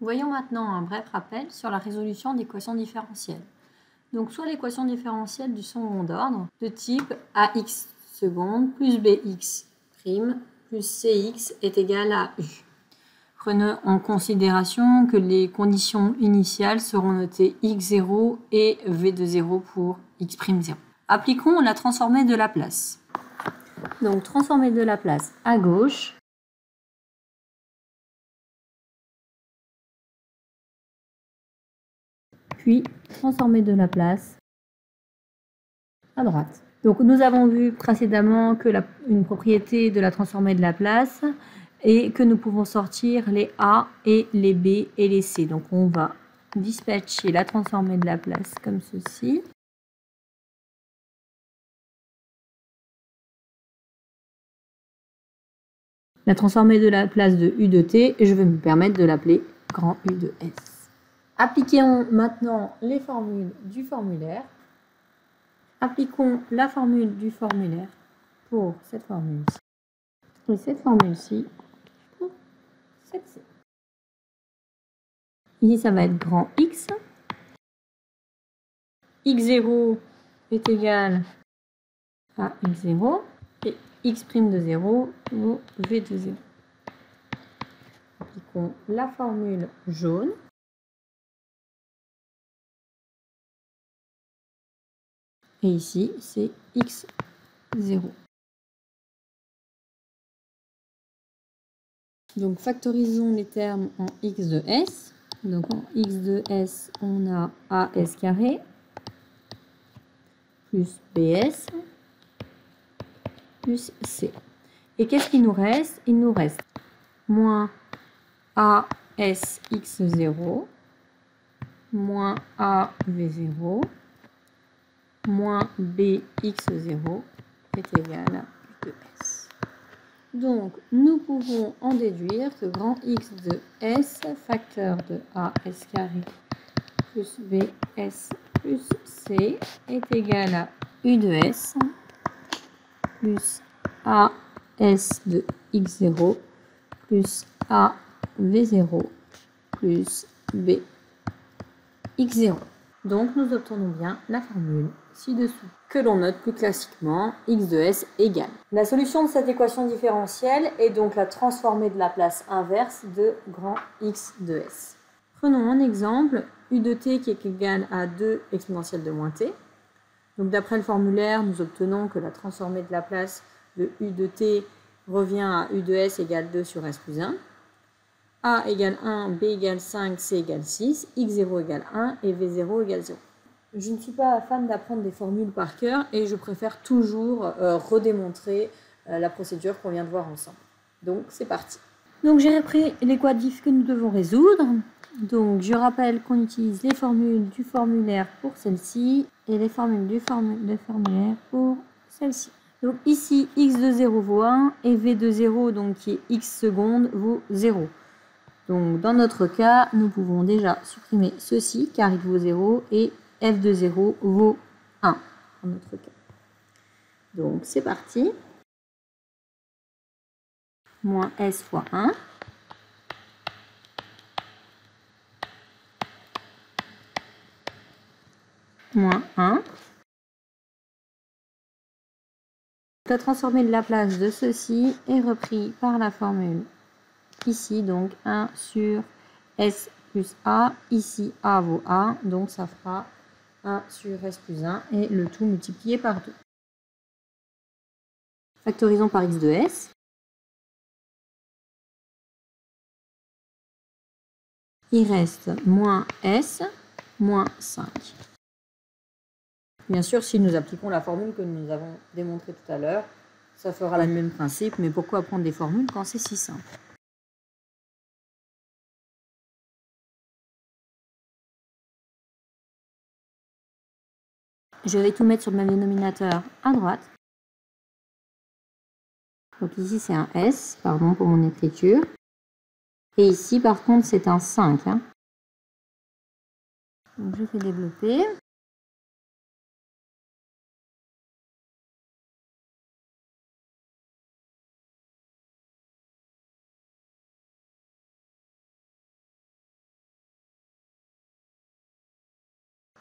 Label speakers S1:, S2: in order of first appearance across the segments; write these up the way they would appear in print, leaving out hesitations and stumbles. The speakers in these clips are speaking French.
S1: Voyons maintenant un bref rappel sur la résolution d'équations différentielles. Donc soit l'équation différentielle du second ordre de type ax seconde plus bx prime plus cx est égal à u. Prenons en considération que les conditions initiales seront notées x0 et v de 0 pour x'0. Appliquons la transformée de Laplace. Donc transformée de Laplace à gauche. Puis transformer de Laplace à droite. Donc nous avons vu précédemment que une propriété de la transformée de Laplace est que nous pouvons sortir les A et les B et les C. Donc on va dispatcher la transformée de Laplace comme ceci. La transformée de Laplace de U de T, et je vais me permettre de l'appeler grand U de S. Appliquons maintenant les formules du formulaire. Appliquons la formule du formulaire pour cette formule-ci et cette formule-ci pour celle-ci. Ici, ça va être grand X. X0 est égal à X0 et X' de 0 vaut V de 0. Appliquons la formule jaune. Et ici, c'est X0. Donc, factorisons les termes en X de S. Donc, en X de S, on a AS carré plus BS plus C. Et qu'est-ce qu'il nous reste? Il nous reste moins ASX0 moins AV0 moins BX0 est égal à U de S. Donc, nous pouvons en déduire que grand X de S, facteur de AS carré plus BS plus C est égal à U de S plus AS de X0 plus AV0 plus BX0. Donc, nous obtenons bien la formule ci-dessous, que l'on note plus classiquement x de s égale. La solution de cette équation différentielle est donc la transformée de Laplace inverse de grand x de s. Prenons un exemple, u de t qui est égal à 2 exponentielle de moins t. Donc, d'après le formulaire, nous obtenons que la transformée de Laplace de u de t revient à u de s égale 2 sur s plus 1. A égale 1, B égale 5, C égale 6, X0 égale 1 et V0 égale 0. Je ne suis pas fan d'apprendre des formules par cœur et je préfère toujours redémontrer la procédure qu'on vient de voir ensemble. Donc c'est parti. Donc j'ai repris les quadifs que nous devons résoudre. Donc je rappelle qu'on utilise les formules du formulaire pour celle-ci et les formules du formulaire pour celle-ci. Donc ici x de 0 vaut 1 et v de 0 donc qui est x seconde vaut 0. Donc, dans notre cas, nous pouvons déjà supprimer ceci, car il vaut 0, et f de 0 vaut 1, dans notre cas. Donc, c'est parti. Moins s fois 1. Moins 1. La transformée de Laplace de ceci est repris par la formule ici, donc 1 sur s plus a. Ici, a vaut a, donc ça fera 1 sur s plus 1 et le tout multiplié par 2. Factorisons par x de s. Il reste moins s moins 5. Bien sûr, si nous appliquons la formule que nous avons démontrée tout à l'heure, ça fera le même principe, mais pourquoi apprendre des formules quand c'est si simple? Je vais tout mettre sur le même dénominateur à droite. Donc ici c'est un S, pardon pour mon écriture. Et ici par contre c'est un 5. Donc je fais développer.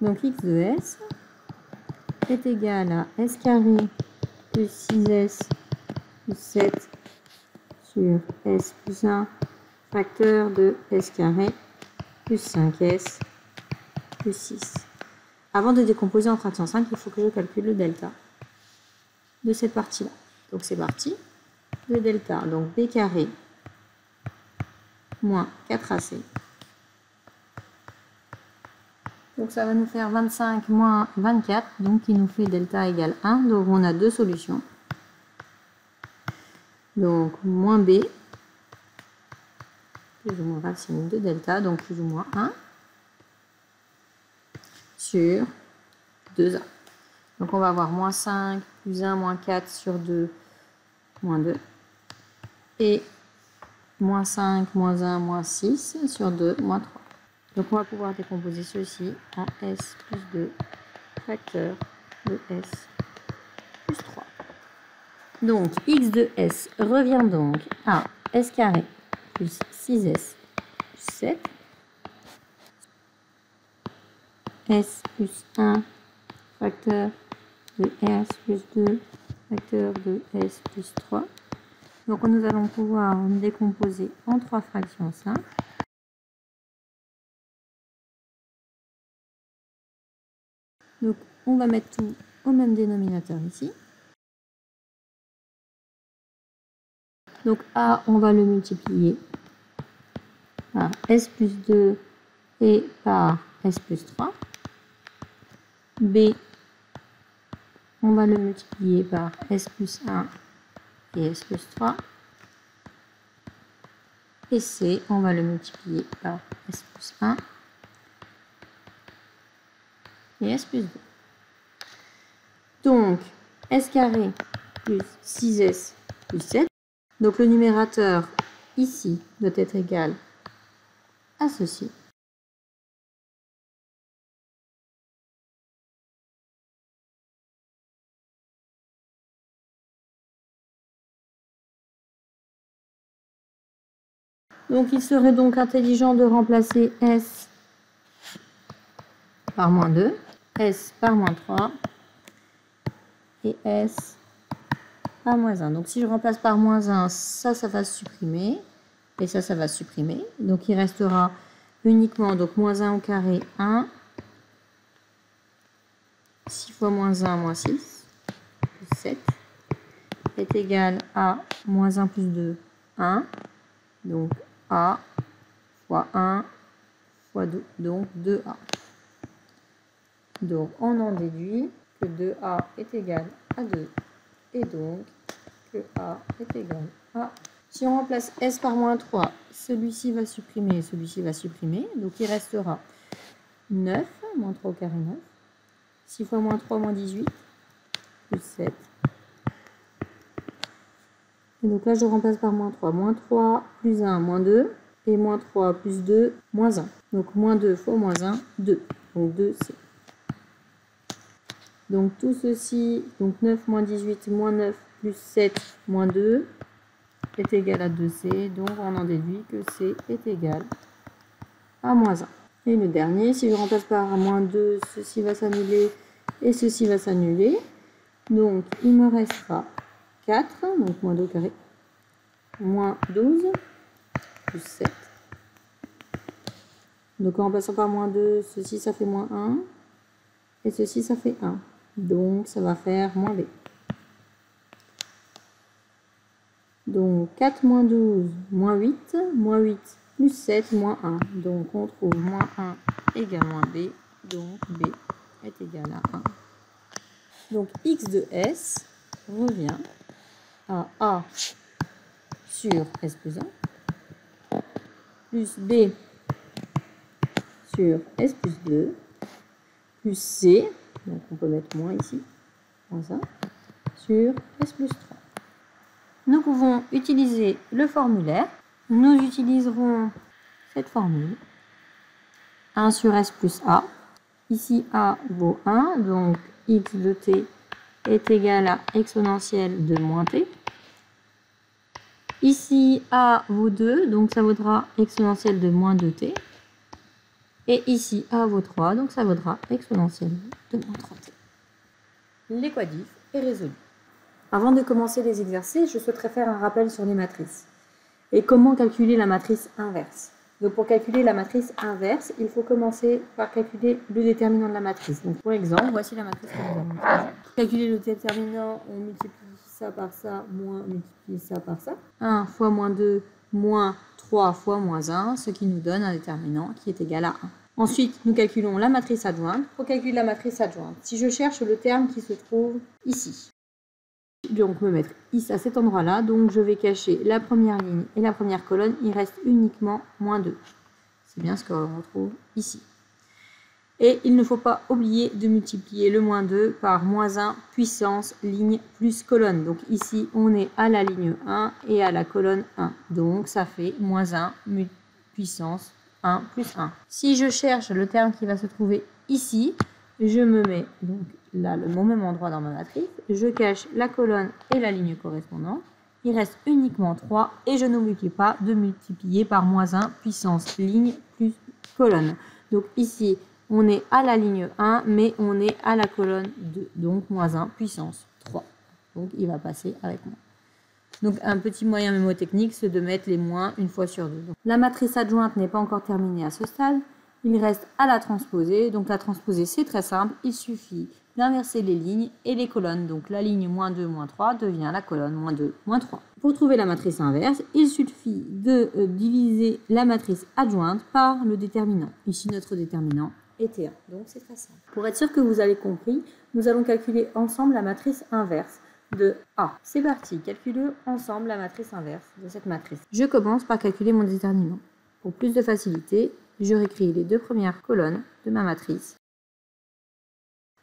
S1: Donc x de s est égal à s carré plus 6s plus 7 sur s plus 1 facteur de s carré plus 5s plus 6. Avant de décomposer en fraction 5, il faut que je calcule le delta de cette partie-là. Donc c'est parti. Le delta, donc b carré moins 4ac. Donc ça va nous faire 25 moins 24, donc qui nous fait delta égale 1. Donc on a deux solutions. Donc moins b, plus ou moins racine de delta, donc plus ou moins 1, sur 2a. Donc on va avoir moins 5, plus 1, moins 4 sur 2, moins 2. Et moins 5, moins 1, moins 6 sur 2, moins 3. Donc on va pouvoir décomposer ceci en s plus 2 facteur de s plus 3. Donc x de s revient donc à s carré plus 6s plus 7 s plus 1 facteur de s plus 2 facteur de s plus 3. Donc nous allons pouvoir décomposer en 3 fractions simples. Donc on va mettre tout au même dénominateur ici. Donc a, on va le multiplier par s plus 2 et par s plus 3. B, on va le multiplier par s plus 1 et s plus 3. Et C, on va le multiplier par s plus 1 et s plus 2. Donc, s carré plus 6s plus 7. Donc le numérateur ici doit être égal à ceci. Donc il serait donc intelligent de remplacer s par moins 2, s par moins 3 et s par moins 1. Donc si je remplace par moins 1, ça va se supprimer. Et ça va se supprimer. Donc il restera uniquement donc moins 1 au carré 1. 6 fois moins 1 moins 6 plus 7 est égal à moins 1 plus 2, 1. Donc a fois 1 fois 2, donc 2a. Donc on en déduit que 2a est égal à 2 et donc que a est égal à. Si on remplace s par moins 3, celui-ci va supprimer, celui-ci va supprimer. Donc il restera 9, moins 3 au carré 9. 6 fois moins 3, moins 18, plus 7. Et donc là je remplace par moins 3 plus 1, moins 2. Et moins 3 plus 2, moins 1. Donc moins 2 fois moins 1, 2. Donc 2c. Donc tout ceci, donc 9 moins 18 moins 9 plus 7 moins 2 est égal à 2c. Donc on en déduit que c est égal à moins 1. Et le dernier, si je remplace par moins 2, ceci va s'annuler et ceci va s'annuler. Donc il me restera 4, donc moins 2 au carré, moins 12 plus 7. Donc en remplaçant par moins 2, ceci ça fait moins 1 et ceci ça fait 1. Donc ça va faire moins b. Donc 4 moins 12 moins 8 plus 7 moins 1. Donc on trouve moins 1 égale moins b. Donc b est égal à 1. Donc x de s revient à a sur s plus 1 plus b sur s plus 2 plus c, donc on peut mettre moins ici, moins ça, sur s plus 3. Nous pouvons utiliser le formulaire. Nous utiliserons cette formule. 1 sur s plus a. Ici a vaut 1, donc x de t est égal à exponentielle de moins t. Ici a vaut 2, donc ça vaudra exponentielle de moins 2t. Et ici, A vaut 3, donc ça vaudra exponentielle de moins 31. L'équadif est résolu. Avant de commencer les exercices, je souhaiterais faire un rappel sur les matrices. Et comment calculer la matrice inverse? Donc pour calculer la matrice inverse, il faut commencer par calculer le déterminant de la matrice. Donc pour exemple, voici la matrice que nous avons fait. Pour calculer le déterminant, on multiplie ça par ça, moins multiplier ça par ça. 1 fois moins 2, moins 3 fois moins 1, ce qui nous donne un déterminant qui est égal à 1. Ensuite, nous calculons la matrice adjointe. Pour calculer la matrice adjointe, si je cherche le terme qui se trouve ici, donc me mettre ici à cet endroit-là, donc je vais cacher la première ligne et la première colonne, il reste uniquement moins 2. C'est bien ce qu'on retrouve ici. Et il ne faut pas oublier de multiplier le moins 2 par moins 1 puissance ligne plus colonne. Donc ici, on est à la ligne 1 et à la colonne 1. Donc ça fait moins 1 puissance 1 plus 1. Si je cherche le terme qui va se trouver ici, je me mets donc là au même endroit dans ma matrice, je cache la colonne et la ligne correspondante. Il reste uniquement 3 et je n'oublie pas de multiplier par moins 1 puissance ligne plus colonne. Donc ici, on est à la ligne 1, mais on est à la colonne 2. Donc moins 1 puissance 3. Donc il va passer avec moi. Donc un petit moyen mémotechnique, c'est de mettre les moins une fois sur deux. Donc, la matrice adjointe n'est pas encore terminée à ce stade. Il reste à la transposer. Donc la transposer, c'est très simple. Il suffit d'inverser les lignes et les colonnes. Donc la ligne moins 2, moins 3 devient la colonne moins 2, moins 3. Pour trouver la matrice inverse, il suffit de diviser la matrice adjointe par le déterminant. Ici, notre déterminant était 1. Donc c'est très simple. Pour être sûr que vous avez compris, nous allons calculer ensemble la matrice inverse de A. C'est parti, calculons ensemble la matrice inverse de cette matrice. Je commence par calculer mon déterminant. Pour plus de facilité, je réécris les deux premières colonnes de ma matrice.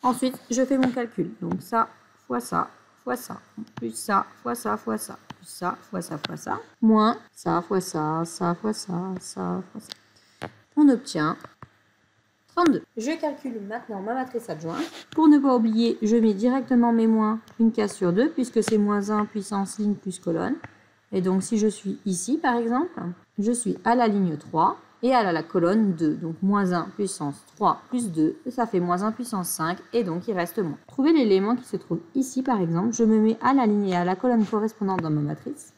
S1: Ensuite, je fais mon calcul. Donc ça, fois ça, fois ça, plus ça, fois ça, fois ça, plus ça, fois ça, fois ça, moins ça, fois ça, ça, fois ça, ça, fois ça. On obtient 32. Je calcule maintenant ma matrice adjointe. Pour ne pas oublier, je mets directement mes moins une case sur 2 puisque c'est moins 1 puissance ligne plus colonne. Et donc si je suis ici par exemple, je suis à la ligne 3 et à la colonne 2. Donc moins 1 puissance 3 plus 2, ça fait moins 1 puissance 5 et donc il reste moins. Trouver l'élément qui se trouve ici par exemple, je me mets à la ligne et à la colonne correspondante dans ma matrice.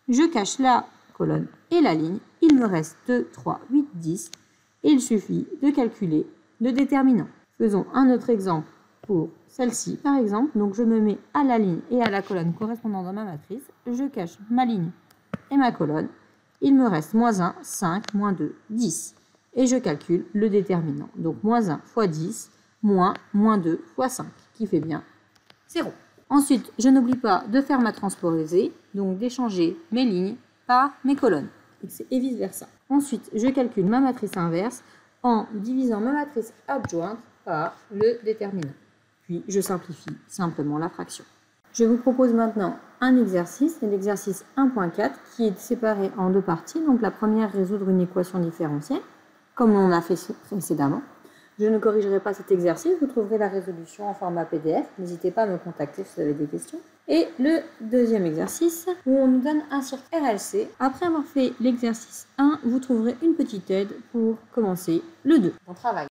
S1: Je cache la colonne et la ligne. Il me reste 2, 3, 8, 10. Et il suffit de calculer le déterminant. Faisons un autre exemple pour celle-ci, par exemple. Donc, je me mets à la ligne et à la colonne correspondant dans ma matrice. Je cache ma ligne et ma colonne. Il me reste moins 1, 5, moins 2, 10. Et je calcule le déterminant. Donc, moins 1 fois 10, moins 2 fois 5, qui fait bien 0. Ensuite, je n'oublie pas de faire ma transposée, donc d'échanger mes lignes par mes colonnes. Et vice-versa. Ensuite, je calcule ma matrice inverse en divisant ma matrice adjointe par le déterminant. Puis, je simplifie simplement la fraction. Je vous propose maintenant un exercice, c'est l'exercice 1.4 qui est séparé en deux parties. Donc la première, résoudre une équation différentielle, comme on a fait précédemment. Je ne corrigerai pas cet exercice, vous trouverez la résolution en format PDF. N'hésitez pas à me contacter si vous avez des questions. Et le deuxième exercice, où on nous donne un cirque RLC. Après avoir fait l'exercice 1, vous trouverez une petite aide pour commencer le 2. Bon travail.